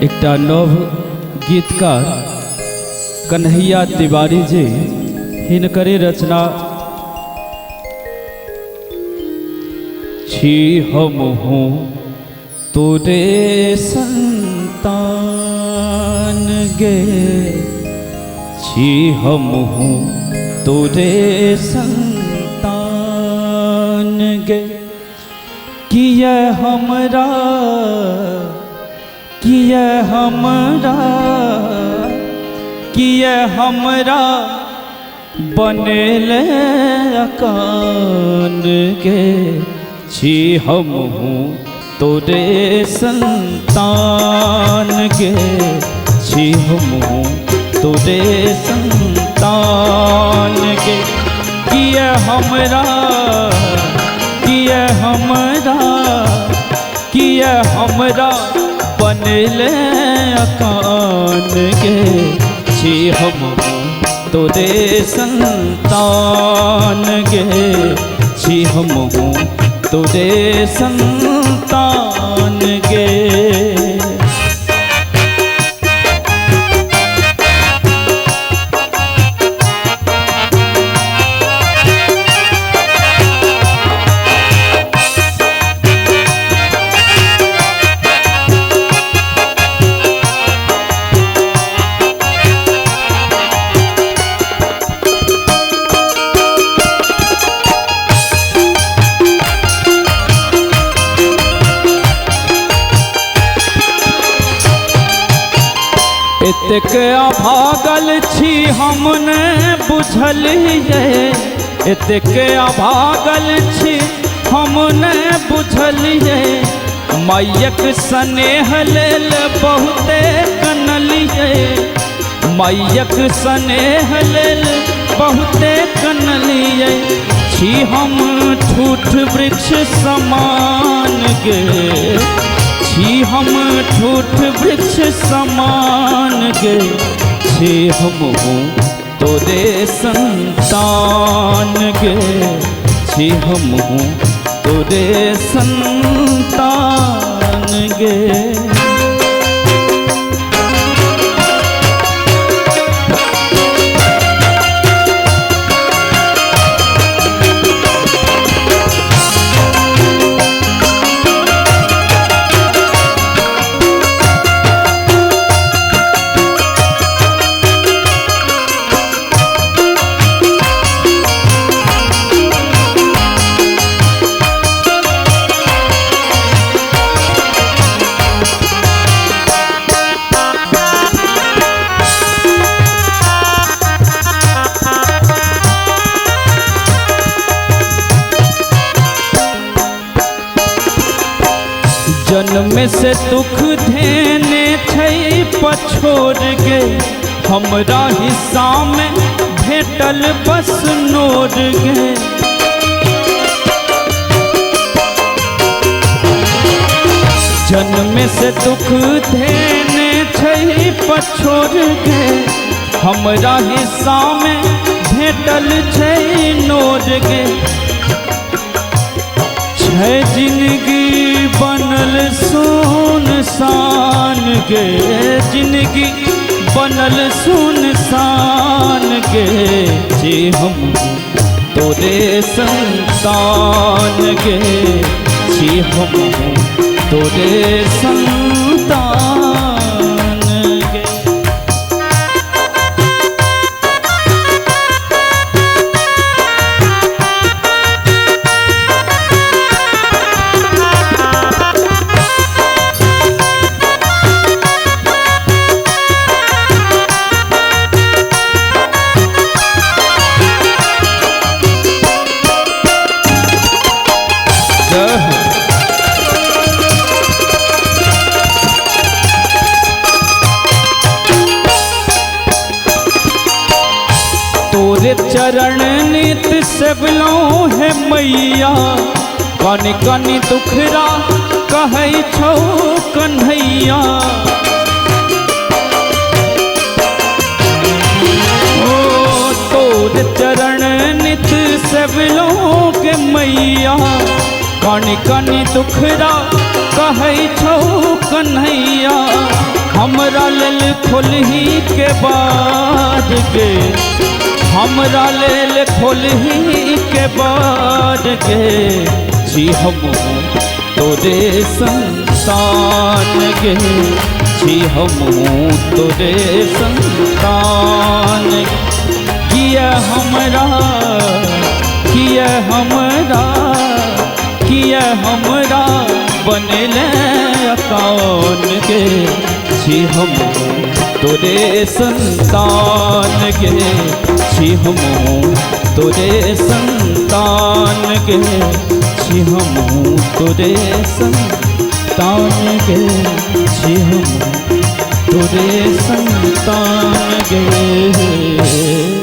एकटा नव गीतकार कन्हैया तिवारी जी हिनकरे रचना छी हम हूँ तोरे संतान गे, छी हम हूँ तोरे संतान गे, किया हमरा किया हमरा किया हमरा बनेले अकान गे, छी हम हूँ तोरे संतान गे, छी हम हूँ तोरे संतान गे, किया हमरा किया हमरा किया हमरा बनले अकान गे, छी हम तोरे संतान गे, छी हम तोरे संतान गे। एतेक अभागल छी हम ने बुझलिए, एतेक अभागल छी हम ने बुझलिए, मायक स्नेह लेल बहुते कनलिए, मायक स्नेह लेल बहुते कनलिए, छी हम ठूठ वृक्ष समान गे, छी हम ठूठ वृक्ष समान गे, छी हम तोरे संतान गे, छी हम तोरे संतान गे। जन्म से दुख धेने छै पछोर गे, हमरा हिस्सा में भेटल बस नोर गे, जन्म से दुख धेने छै पछोर गे, हमरा हिस्सा में भेटल छै नोर गे, छै जिंदगी बनल सुनसान गे, जिंदगी बनल सुनसान गे, छी हम तोरे संतान गे, छी हम तोरे संतान गे। तोरे चरण नित सेवलो है मैया, कनि कनि दुखरा कहै छौ कन्हैया, ओ तोरे चरण नित सेवलो के मैया, कनि कनि दुखरा कहै छौ कन्हैया, हमरा लेल खोलही के बाद गे, हमरा लेल खोलही के बाद गे, छी हम तोरे संतान गे, छी हम तोरे संतान। किया हमरा, किया हमरा, किया हमरा बनले कौन गे, छी हम तोरे संतान गे, छी हम तोरे संतान गे, छी हम तोरे संतान गे, छी हम तोरे संतान गे।